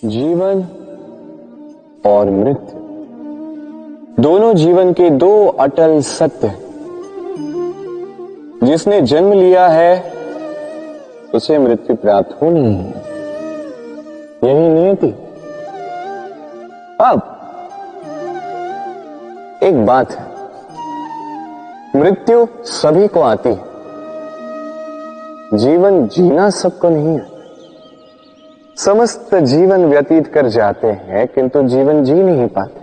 जीवन और मृत्यु दोनों जीवन के दो अटल सत्य हैं। जिसने जन्म लिया है उसे मृत्यु प्राप्त होनी है, यही नियति। अब एक बात है, मृत्यु सभी को आती है, जीवन जीना सबको नहीं है। समस्त जीवन व्यतीत कर जाते हैं किंतु जीवन जी नहीं पाते,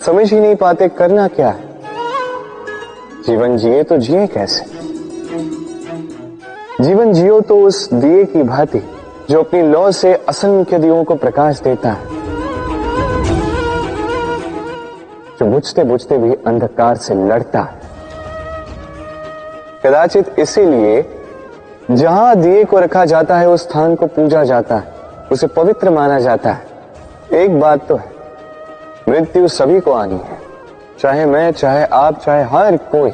समझ ही नहीं पाते करना क्या है। जीवन जिए तो जिए कैसे? जीवन जियो तो उस दिए की भांति जो अपनी लौ से असंख्य दियों को प्रकाश देता है, जो बुझते बुझते भी अंधकार से लड़ता है। कदाचित इसीलिए जहां दिए को रखा जाता है उस स्थान को पूजा जाता है, उसे पवित्र माना जाता है। एक बात तो है, मृत्यु सभी को आनी है, चाहे मैं, चाहे आप, चाहे हर कोई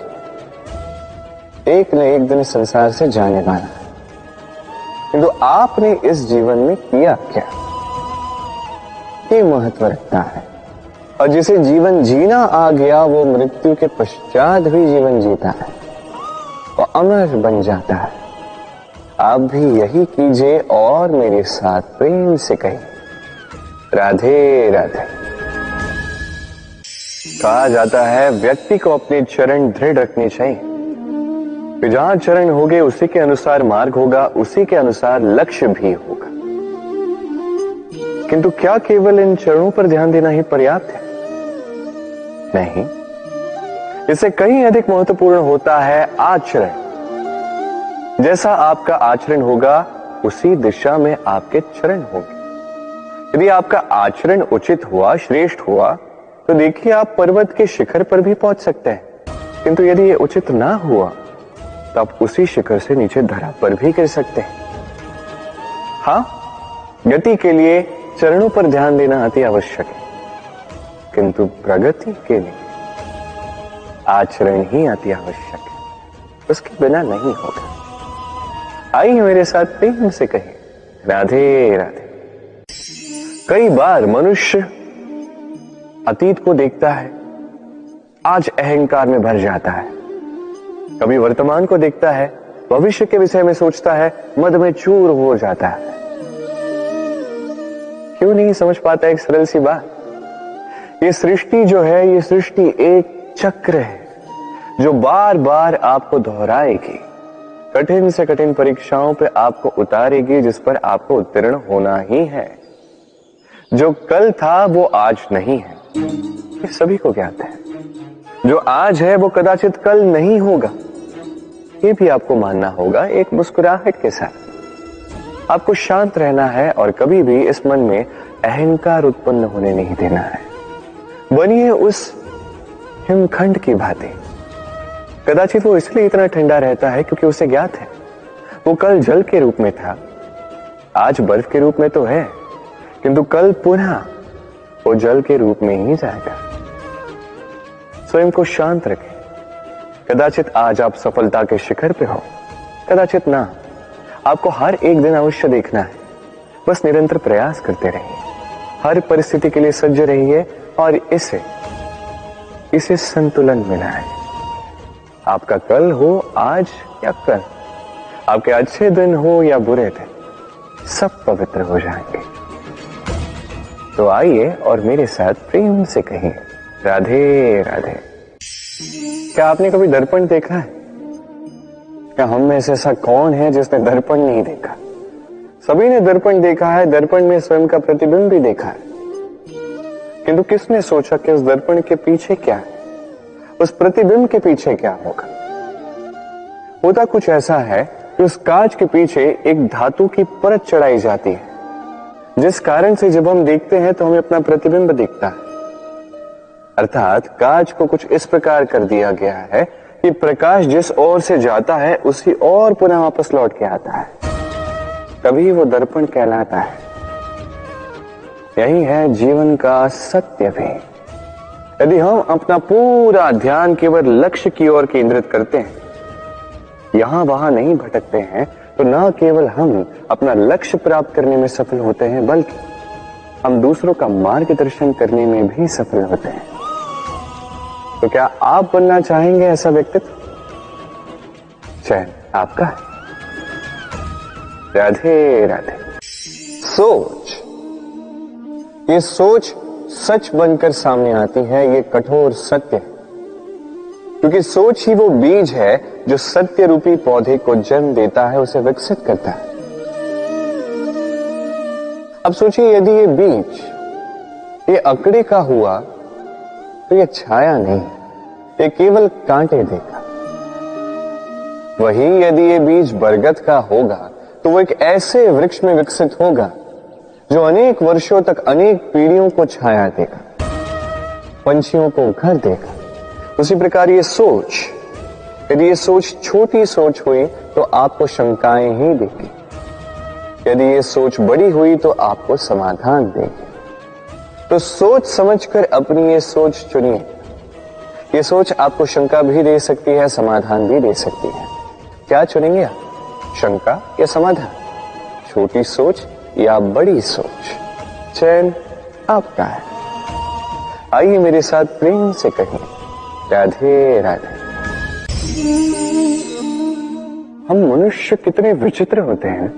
एक न एक दिन संसार से जाने वाला है। किंतु आपने इस जीवन में किया क्या, ये महत्व रखता है। और जिसे जीवन जीना आ गया वो मृत्यु के पश्चात भी जीवन जीता है, वो अमर बन जाता है। आप भी यही कीजिए और मेरे साथ प्रेम से कहिए, राधे राधे। कहा जाता है व्यक्ति को अपने चरण दृढ़ रखने चाहिए, जहां चरण होंगे उसी के अनुसार मार्ग होगा, उसी के अनुसार लक्ष्य भी होगा। किंतु क्या केवल इन चरणों पर ध्यान देना ही पर्याप्त है? नहीं, इससे कहीं अधिक महत्वपूर्ण होता है आचरण। जैसा आपका आचरण होगा उसी दिशा में आपके चरण होंगे। यदि आपका आचरण उचित हुआ, श्रेष्ठ हुआ, तो देखिए आप पर्वत के शिखर पर भी पहुंच सकते हैं। किंतु यदि ये उचित ना हुआ तो आप उसी शिखर से नीचे धरा पर भी गिर सकते हैं। हां, गति के लिए चरणों पर ध्यान देना अति आवश्यक है, किंतु प्रगति के लिए आचरण ही अति आवश्यक है, उसके बिना नहीं होगा। आइए मेरे साथ प्रेम से कहिए, राधे राधे। कई बार मनुष्य अतीत को देखता है, आज अहंकार में भर जाता है। कभी वर्तमान को देखता है, भविष्य के विषय में सोचता है, मद में चूर हो जाता है। क्यों नहीं समझ पाता एक सरल सी बात? ये सृष्टि जो है, ये सृष्टि एक चक्र है जो बार बार आपको दोहराएगी, कठिन से कठिन परीक्षाओं पे आपको उतारेगी, जिस पर आपको उत्तीर्ण होना ही है। जो कल था वो आज नहीं है, ये सभी को ज्ञात है। जो आज है वो कदाचित कल नहीं होगा, ये भी आपको मानना होगा एक मुस्कुराहट के साथ। आपको शांत रहना है और कभी भी इस मन में अहंकार उत्पन्न होने नहीं देना है। बनिए उस हिमखंड की भांति। कदाचित वो इसलिए इतना ठंडा रहता है क्योंकि उसे ज्ञात है वो कल जल के रूप में था, आज बर्फ के रूप में तो है, किंतु कल पुनः वो जल के रूप में ही जाएगा। स्वयं को शांत रखें। कदाचित आज आप सफलता के शिखर पे हो, कदाचित ना। आपको हर एक दिन अवश्य देखना है, बस निरंतर प्रयास करते रहिए, हर परिस्थिति के लिए सज्ज रहिए और इसे संतुलन में लाएं। आपका कल हो आज या कल, आपके अच्छे दिन हो या बुरे दिन, सब पवित्र हो जाएंगे। तो आइए और मेरे साथ प्रेम से कहिए, राधे राधे। क्या आपने कभी दर्पण देखा है? क्या हम में से ऐसा कौन है जिसने दर्पण नहीं देखा? सभी ने दर्पण देखा है, दर्पण में स्वयं का प्रतिबिंब भी देखा है। किंतु किसने सोचा कि उस दर्पण के पीछे क्या है, उस प्रतिबिंब के पीछे क्या होगा? होता कुछ ऐसा है कि उस कांच के पीछे एक धातु की परत चढ़ाई जाती है, जिस कारण से जब हम देखते हैं तो हमें अपना प्रतिबिंब दिखता है। अर्थात कांच को कुछ इस प्रकार कर दिया गया है कि प्रकाश जिस ओर से जाता है उसी ओर पुनः वापस लौट के आता है, तभी वो दर्पण कहलाता है। यही है जीवन का सत्य भी। यदि हम अपना पूरा ध्यान केवल लक्ष्य की ओर केंद्रित करते हैं, यहां वहां नहीं भटकते हैं, तो न केवल हम अपना लक्ष्य प्राप्त करने में सफल होते हैं, बल्कि हम दूसरों का मार्गदर्शन करने में भी सफल होते हैं। तो क्या आप बनना चाहेंगे ऐसा व्यक्तित्व? चयन आपका है। राधे राधे। सोच, ये सोच सच बनकर सामने आती है, ये कठोर सत्य है, क्योंकि सोच ही वो बीज है जो सत्य रूपी पौधे को जन्म देता है, उसे विकसित करता है। अब सोचिए, यदि ये बीज ये अकड़े का हुआ तो ये छाया नहीं, ये केवल कांटे देगा। वही यदि ये बीज बरगद का होगा तो वो एक ऐसे वृक्ष में विकसित होगा जो अनेक वर्षों तक अनेक पीढ़ियों को छाया देगा, पंछियों को घर देगा। उसी प्रकार ये सोच, यदि ये सोच छोटी सोच हुई तो आपको शंकाएं ही देगी, यदि ये सोच बड़ी हुई तो आपको समाधान देगी। तो सोच समझकर अपनी ये सोच चुनिए। ये सोच आपको शंका भी दे सकती है, समाधान भी दे सकती है। क्या चुनेंगे आप, शंका या समाधान? छोटी सोच या बड़ी सोच? चयन आपका है। आइए मेरे साथ प्रेम से कहें, राधे राधे। हम मनुष्य कितने विचित्र होते हैं।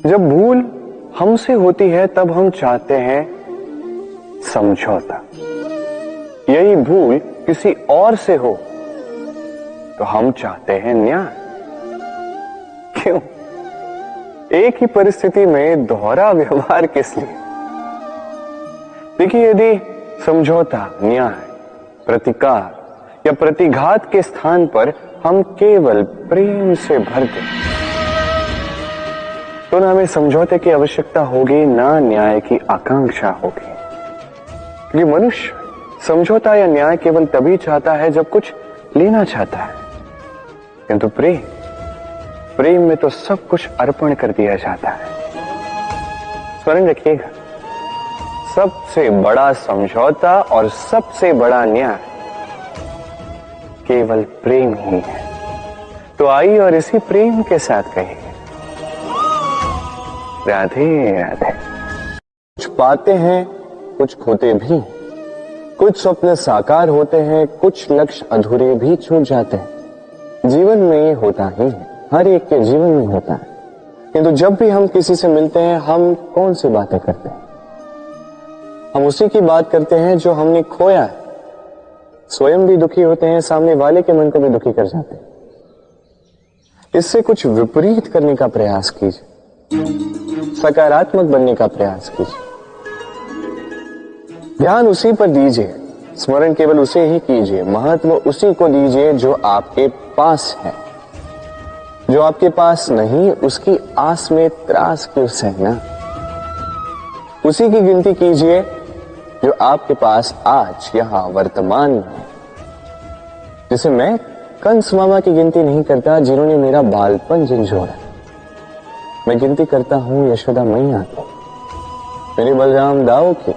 जब भूल हमसे होती है तब हम चाहते हैं समझौता। यही भूल किसी और से हो तो हम चाहते हैं न्याय। क्यों? एक ही परिस्थिति में दोहरा व्यवहार किस लिए? देखिए, यदि समझौता, न्याय, प्रतिकार या प्रतिघात के स्थान पर हम केवल प्रेम से भर दें तो ना हमें समझौते की आवश्यकता होगी, ना न्याय की आकांक्षा होगी। क्योंकि मनुष्य समझौता या न्याय केवल तभी चाहता है जब कुछ लेना चाहता है, किंतु प्रेम में तो सब कुछ अर्पण कर दिया जाता है। स्मरण रखिएगा, सबसे बड़ा समझौता और सबसे बड़ा न्याय केवल प्रेम ही है। तो आइए और इसी प्रेम के साथ कहिए, राधे राधे। कुछ पाते हैं, कुछ खोते भी, कुछ स्वप्न साकार होते हैं, कुछ लक्ष्य अधूरे भी छूट जाते हैं। जीवन में ये होता ही है, हर एक के जीवन में होता है। किंतु जब भी हम किसी से मिलते हैं, हम कौन सी बातें करते हैं? हम उसी की बात करते हैं जो हमने खोया है। स्वयं भी दुखी होते हैं, सामने वाले के मन को भी दुखी कर जाते हैं। इससे कुछ विपरीत करने का प्रयास कीजिए, सकारात्मक बनने का प्रयास कीजिए। ध्यान उसी पर दीजिए, स्मरण केवल उसे ही कीजिए, महत्व उसी को दीजिए जो आपके पास है। जो आपके पास नहीं, उसकी आस में त्रास क्यों सहना? उसी की गिनती कीजिए जो आपके पास आज यहां वर्तमान में है। जैसे मैं कंस मामा की गिनती नहीं करता जिन्होंने मेरा बालपन झंझोड़ा। मैं गिनती करता हूं यशोदा मैया की, मेरे बलराम दाऊ की,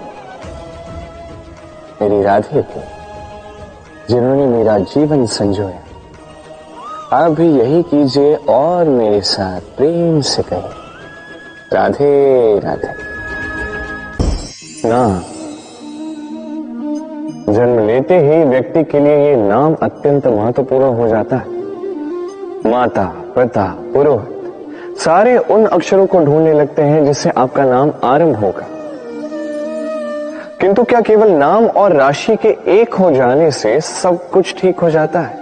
मेरी राधे की, जिन्होंने मेरा जीवन संजोया। आप भी यही कीजिए और मेरे साथ प्रेम से कहिए, राधे राधे। नाम, जन्म लेते ही व्यक्ति के लिए ये नाम अत्यंत महत्वपूर्ण हो जाता है। माता, पिता, पुरोहित सारे उन अक्षरों को ढूंढने लगते हैं जिससे आपका नाम आरंभ होगा। किंतु क्या केवल नाम और राशि के एक हो जाने से सब कुछ ठीक हो जाता है?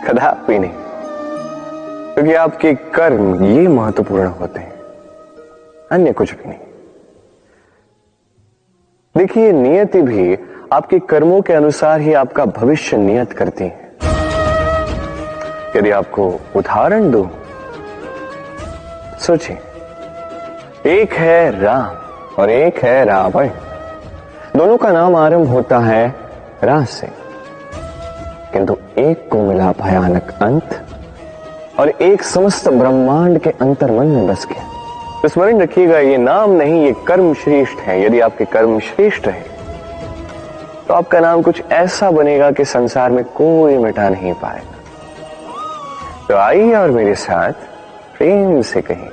कदापि नहीं, क्योंकि आपके कर्म ये महत्वपूर्ण होते हैं, अन्य कुछ भी नहीं। देखिए, नियति भी आपके कर्मों के अनुसार ही आपका भविष्य नियत करती है। यदि आपको उदाहरण दूं, सोचिए, एक है राम और एक है रावण। दोनों का नाम आरंभ होता है रा से, किंतु एक को मिला भयानक अंत और एक समस्त ब्रह्मांड के अंतर्मन में बस गया। तो स्मरण रखिएगा, ये नाम नहीं, ये कर्म श्रेष्ठ है। यदि आपके कर्म श्रेष्ठ रहे तो आपका नाम कुछ ऐसा बनेगा कि संसार में कोई मिटा नहीं पाएगा। तो आइए और मेरे साथ प्रेम से कहिए,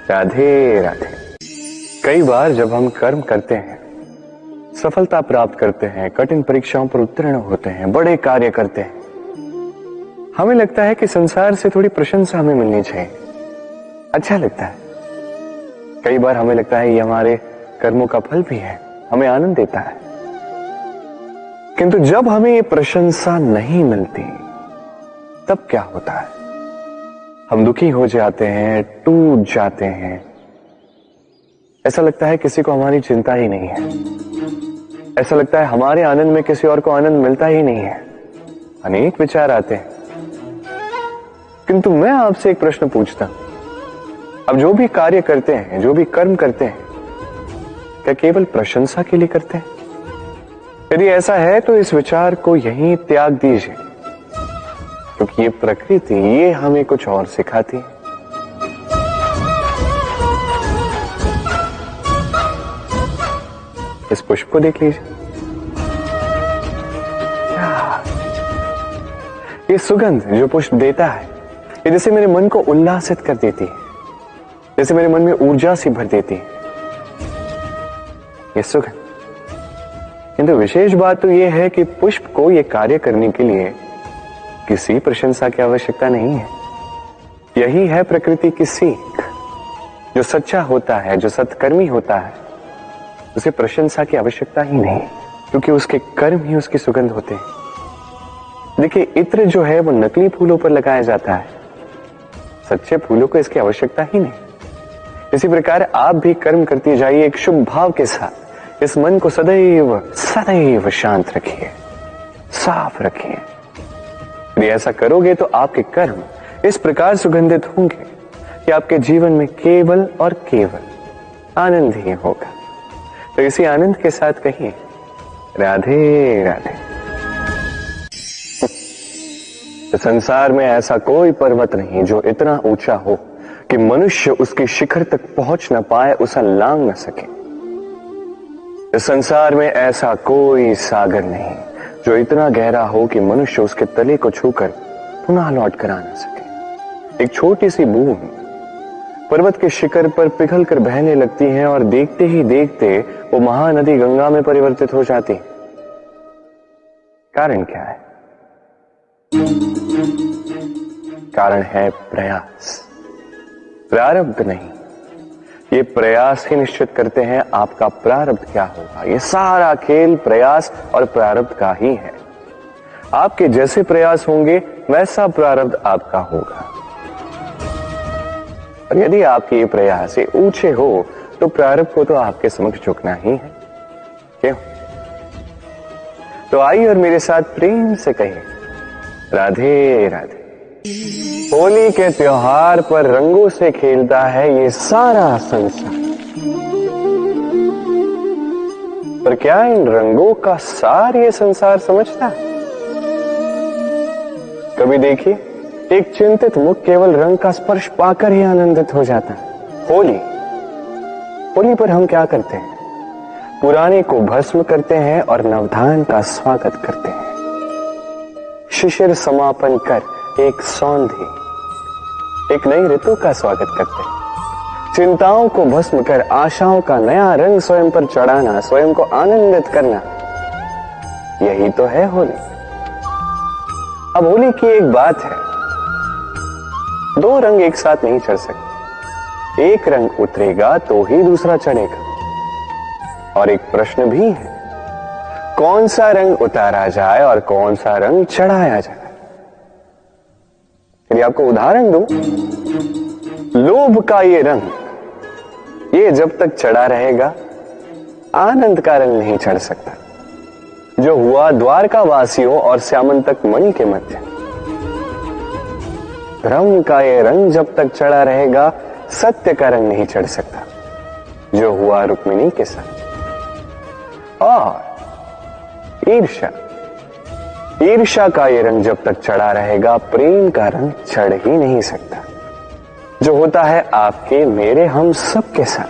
राधे राधे। कई बार जब हम कर्म करते हैं, सफलता प्राप्त करते हैं, कठिन परीक्षाओं पर उत्तीर्ण होते हैं, बड़े कार्य करते हैं, हमें लगता है कि संसार से थोड़ी प्रशंसा हमें मिलनी चाहिए, अच्छा लगता है। कई बार हमें लगता है ये हमारे कर्मों का फल भी है, हमें आनंद देता है। किंतु जब हमें ये प्रशंसा नहीं मिलती तब क्या होता है? हम दुखी हो जाते हैं, टूट जाते हैं। ऐसा लगता है किसी को हमारी चिंता ही नहीं है, ऐसा लगता है हमारे आनंद में किसी और को आनंद मिलता ही नहीं है। अनेक विचार आते हैं। किंतु मैं आपसे एक प्रश्न पूछता हूं, अब जो भी कार्य करते हैं, जो भी कर्म करते हैं, क्या केवल प्रशंसा के लिए करते हैं? यदि ऐसा है तो इस विचार को यहीं त्याग दीजिए, क्योंकि ये प्रकृति ये हमें कुछ और सिखाती है। इस पुष्प को देख लीजिए, ये सुगंध जो पुष्प देता है, ये जैसे मेरे मन को उल्लासित कर देती है, जैसे मेरे मन में ऊर्जा सी भर देती है ये सुगंध। किंतु विशेष बात तो यह है कि पुष्प को यह कार्य करने के लिए किसी प्रशंसा की आवश्यकता नहीं है। यही है प्रकृति की सीख। जो सच्चा होता है, जो सत्कर्मी होता है, उसे प्रशंसा की आवश्यकता ही नहीं, क्योंकि उसके कर्म ही उसकी सुगंध होते हैं। देखिए, इत्र जो है वो नकली फूलों पर लगाया जाता है, सच्चे फूलों को इसकी आवश्यकता ही नहीं। इसी प्रकार आप भी कर्म करते जाइए एक शुभ भाव के साथ। इस मन को सदैव सदैव शांत रखिए, साफ रखिए। यदि ऐसा करोगे तो आपके कर्म इस प्रकार सुगंधित होंगे कि आपके जीवन में केवल और केवल आनंद ही होगा। तो इसी आनंद के साथ कहिए राधे राधे। तो संसार में ऐसा कोई पर्वत नहीं जो इतना ऊंचा हो कि मनुष्य उसके शिखर तक पहुंच न पाए, उसे लांग न सके। इस संसार में ऐसा कोई सागर नहीं जो इतना गहरा हो कि मनुष्य उसके तले को छूकर पुनः लौट कर आ न सके। एक छोटी सी बूंद पर्वत के शिखर पर पिघल कर बहने लगती है और देखते ही देखते वो महानदी गंगा में परिवर्तित हो जाती। कारण क्या है? कारण है प्रयास, प्रारब्ध नहीं। ये प्रयास ही निश्चित करते हैं आपका प्रारब्ध क्या होगा। ये सारा खेल प्रयास और प्रारब्ध का ही है। आपके जैसे प्रयास होंगे वैसा प्रारब्ध आपका होगा। और यदि आपके ये प्रयास ये ऊंचे हो तो प्रारब्ध को तो आपके समक्ष झुकना ही है। क्यों? तो आइए और मेरे साथ प्रेम से कहिए राधे राधे। होली के त्योहार पर रंगों से खेलता है ये सारा संसार, पर क्या इन रंगों का सार ये संसार समझता है? कभी देखिए, एक चिंतित मुख केवल रंग का स्पर्श पाकर ही आनंदित हो जाता है। होली पर हम क्या करते हैं? पुराने को भस्म करते हैं और नवधान का स्वागत करते हैं। शिशिर समापन कर एक सौंधी, एक नई ऋतु का स्वागत करते हैं। चिंताओं को भस्म कर आशाओं का नया रंग स्वयं पर चढ़ाना, स्वयं को आनंदित करना, यही तो है होली। अब होली की एक बात है, दो रंग एक साथ नहीं चढ़ सकते। एक रंग उतरेगा तो ही दूसरा चढ़ेगा। और एक प्रश्न भी है, कौन सा रंग उतारा जाए और कौन सा रंग चढ़ाया जाए? यदि आपको उदाहरण दूं, लोभ का ये रंग, ये जब तक चढ़ा रहेगा आनंद का रंग नहीं चढ़ सकता, जो हुआ द्वारका वासियों और श्यामंतक मणि के मध्य। भ्रम का ये रंग जब तक चढ़ा रहेगा सत्य का रंग नहीं चढ़ सकता, जो हुआ रुक्मिणी के साथ। और ईर्ष्या का ये रंग जब तक चढ़ा रहेगा प्रेम का रंग चढ़ ही नहीं सकता, जो होता है आपके मेरे हम सब के साथ।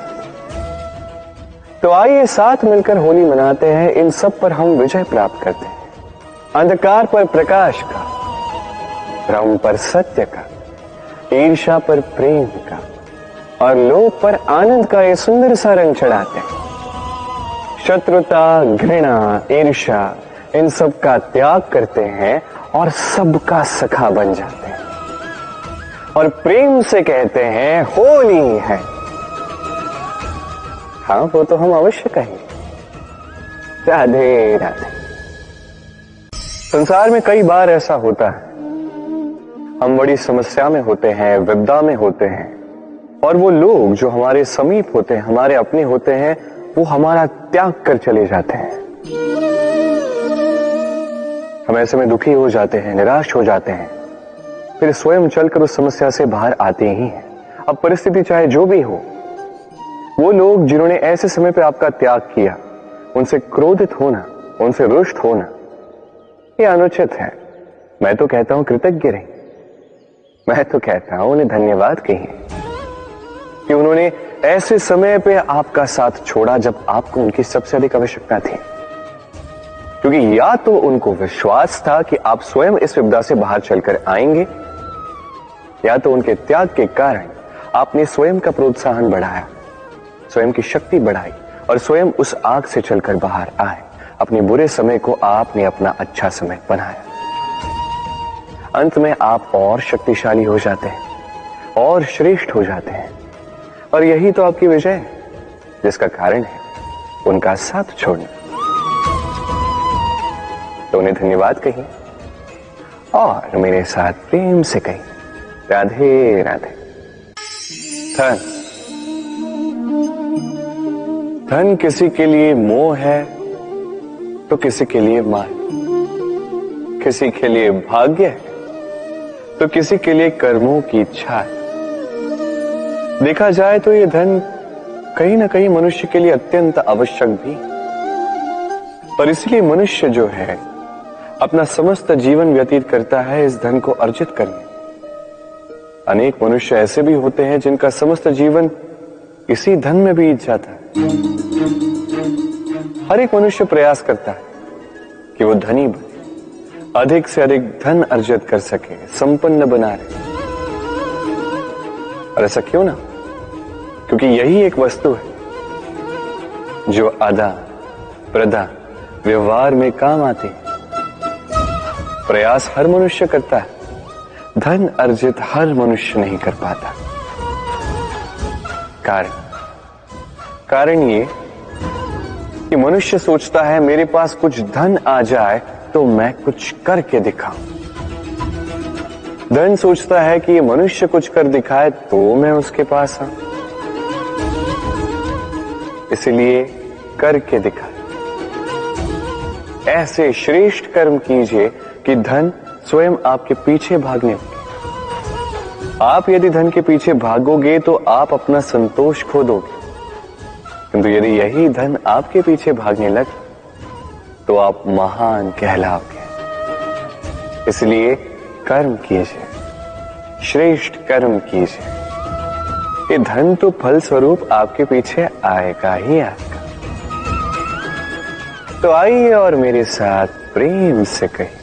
तो आइए साथ मिलकर होली मनाते हैं, इन सब पर हम विजय प्राप्त करते हैं। अंधकार पर प्रकाश का, भ्रम पर सत्य का, ईर्ष्या पर प्रेम का और लोग पर आनंद का ये सुंदर सा रंग चढ़ाते हैं। शत्रुता, घृणा, ईर्ष्या, इन सब का त्याग करते हैं और सबका सखा बन जाते हैं और प्रेम से कहते हैं होली है। हाँ, वो तो हम अवश्य कहेंगे। राधे राधे। संसार में कई बार ऐसा होता है, हम बड़ी समस्या में होते हैं, विपदा में होते हैं, और वो लोग जो हमारे समीप होते हैं, हमारे अपने होते हैं, वो हमारा त्याग कर चले जाते हैं। हम ऐसे में दुखी हो जाते हैं, निराश हो जाते हैं, फिर स्वयं चलकर उस समस्या से बाहर आते ही हैं। अब परिस्थिति चाहे जो भी हो, वो लोग जिन्होंने ऐसे समय पे आपका त्याग किया, उनसे क्रोधित होना, उनसे रुष्ट होना, ये अनुचित है। मैं तो कहता हूं कृतज्ञ रहिए। मैं तो कहता हूं उन्हें धन्यवाद कहिए कि उन्होंने ऐसे समय पे आपका साथ छोड़ा जब आपको उनकी सबसे अधिक आवश्यकता थी। क्योंकि या तो उनको विश्वास था कि आप स्वयं इस विपदा से बाहर चलकर आएंगे, या तो उनके त्याग के कारण आपने स्वयं का प्रोत्साहन बढ़ाया, स्वयं की शक्ति बढ़ाई और स्वयं उस आग से चलकर बाहर आए। अपने बुरे समय को आपने अपना अच्छा समय बनाया। अंत में आप और शक्तिशाली हो जाते हैं और श्रेष्ठ हो जाते हैं, और यही तो आपकी विजय है, जिसका कारण है उनका साथ छोड़ना। तो उन्हें धन्यवाद कहिए और मेरे साथ प्रेम से कहिए राधे राधे। धन किसी के लिए मोह है तो किसी के लिए मान, किसी के लिए भाग्य है तो किसी के लिए कर्मों की इच्छा है। देखा जाए तो ये धन कहीं ना कहीं मनुष्य के लिए अत्यंत आवश्यक भी, और इसलिए मनुष्य जो है अपना समस्त जीवन व्यतीत करता है इस धन को अर्जित करने। अनेक मनुष्य ऐसे भी होते हैं जिनका समस्त जीवन इसी धन में बीत जाता है। हर एक मनुष्य प्रयास करता है कि वो धनी बने, अधिक से अधिक धन अर्जित कर सके, संपन्न बना रहे। और ऐसा क्यों ना? क्योंकि यही एक वस्तु है जो आदान प्रदान व्यवहार में काम आती है। प्रयास हर मनुष्य करता है, धन अर्जित हर मनुष्य नहीं कर पाता। कारण ये कि मनुष्य सोचता है मेरे पास कुछ धन आ जाए तो मैं कुछ करके दिखाऊं। धन सोचता है कि ये मनुष्य कुछ कर दिखाए तो मैं उसके पास आऊं, इसलिए करके दिखाए। ऐसे श्रेष्ठ कर्म कीजिए कि धन स्वयं आपके पीछे भागने लगे। आप यदि धन के पीछे भागोगे तो आप अपना संतोष खो दोगे, किंतु यदि यही धन आपके पीछे भागने लगे तो आप महान कहलाओगे। इसलिए कर्म कीजिए, श्रेष्ठ कर्म कीजिए। ये धन तो फल स्वरूप आपके पीछे आएगा ही आएगा। तो आइए और मेरे साथ प्रेम से कहिए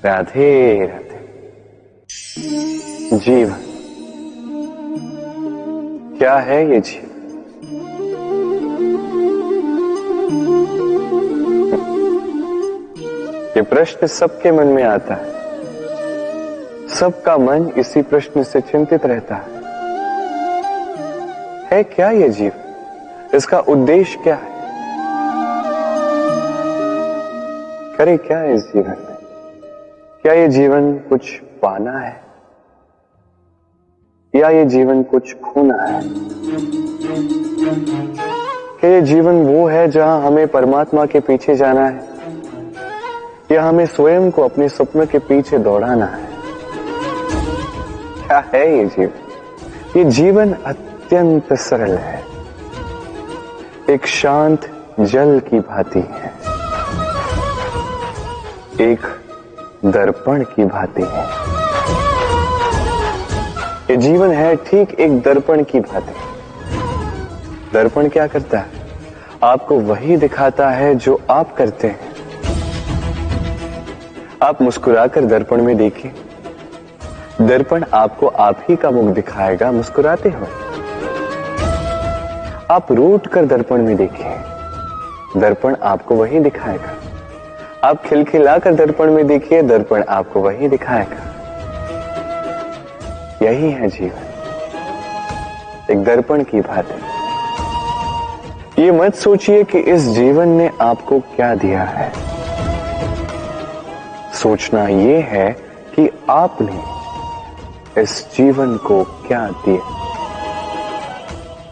राधे राधे। जीवन क्या है? ये जीवन ये प्रश्न सबके मन में आता है। सबका मन इसी प्रश्न से चिंतित रहता है क्या ये जीवन? इसका उद्देश्य क्या है? करे क्या इस जीवन में? क्या ये जीवन कुछ पाना है या ये जीवन कुछ खोना है? क्या ये जीवन वो है जहां हमें परमात्मा के पीछे जाना है या हमें स्वयं को अपने सपनों के पीछे दौड़ाना है? क्या है ये जीवन? ये जीवन अत्यंत सरल है, एक शांत जल की भांति है, एक दर्पण की भांति है। ये जीवन है ठीक एक दर्पण की भांति। दर्पण क्या करता है? आपको वही दिखाता है जो आप करते हैं। आप मुस्कुराकर दर्पण में देखिए, दर्पण आपको आप ही का मुख दिखाएगा मुस्कुराते हुए। आप रूठ कर दर्पण में देखिए, दर्पण आपको वही दिखाएगा। आप खिलखिलाकर दर्पण में देखिए, दर्पण आपको वही दिखाएगा। यही है जीवन, एक दर्पण की भांति। ये मत सोचिए कि इस जीवन ने आपको क्या दिया है। सोचना ये है कि आपने इस जीवन को क्या दिया।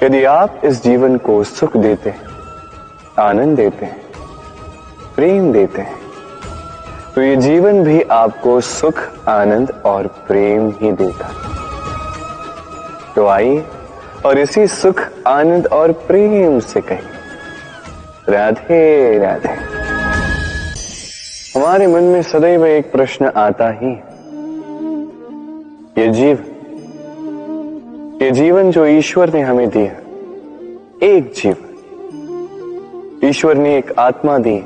यदि आप इस जीवन को सुख देते हैं, आनंद देते हैं, प्रेम देते हैं, तो ये जीवन भी आपको सुख, आनंद और प्रेम ही देगा। तो आइए और इसी सुख, आनंद और प्रेम से कहिए राधे राधे। हमारे मन में सदैव एक प्रश्न आता ही है, ये जीवन जो ईश्वर ने हमें दिया, एक जीवन ईश्वर ने एक आत्मा दी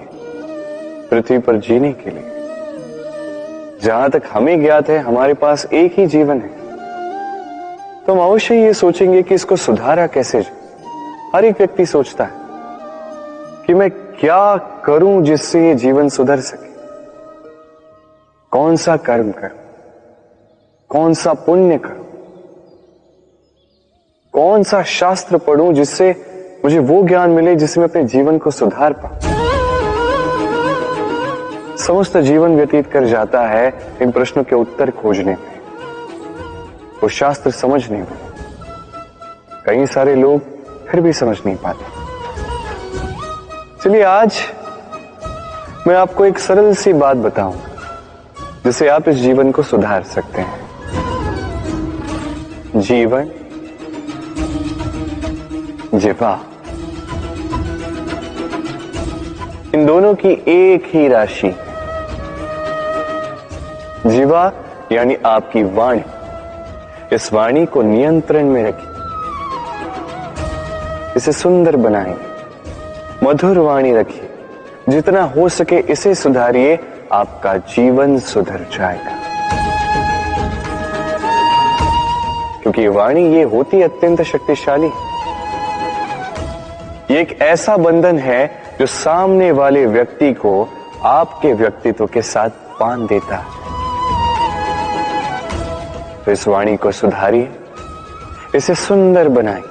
पृथ्वी पर जीने के लिए। जहां तक हमें ज्ञात है हमारे पास एक ही जीवन है, तो हम अवश्य ये सोचेंगे कि इसको सुधारा कैसे जाए। हर एक व्यक्ति सोचता है कि मैं क्या करूं जिससे ये जीवन सुधर सके, कौन सा कर्म करूं, कौन सा पुण्य करूं, कौन सा शास्त्र पढ़ूं जिससे मुझे वो ज्ञान मिले जिससे मैं अपने जीवन को सुधार पाऊं। समस्त जीवन व्यतीत कर जाता है इन प्रश्नों के उत्तर खोजने में, वो शास्त्र समझने में। कई सारे लोग फिर भी समझ नहीं पाते। चलिए आज मैं आपको एक सरल सी बात बताऊंगा जिससे आप इस जीवन को सुधार सकते हैं। जीवन, जिह्वा, इन दोनों की एक ही राशि। जिह्वा यानी आपकी वाणी, इस वाणी को नियंत्रण में रखिए, इसे सुंदर बनाएंगे, मधुर वाणी रखिए, जितना हो सके इसे सुधारिए, आपका जीवन सुधर जाएगा। क्योंकि वाणी ये होती अत्यंत शक्तिशाली, ये एक ऐसा बंधन है जो सामने वाले व्यक्ति को आपके व्यक्तित्व के साथ बांध देता है। तो इस वाणी को सुधारिए, इसे सुंदर बनाइए,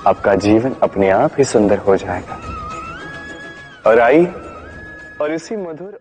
आपका जीवन अपने आप ही सुंदर हो जाएगा। और आइए और इसी मधुर